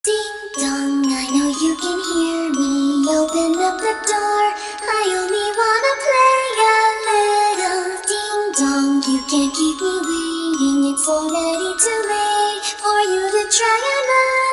Ding dong, I know you can hear me. Open up the door. I only wanna play a little. Ding dong, you can't keep me waiting. It's already too late for you to try another.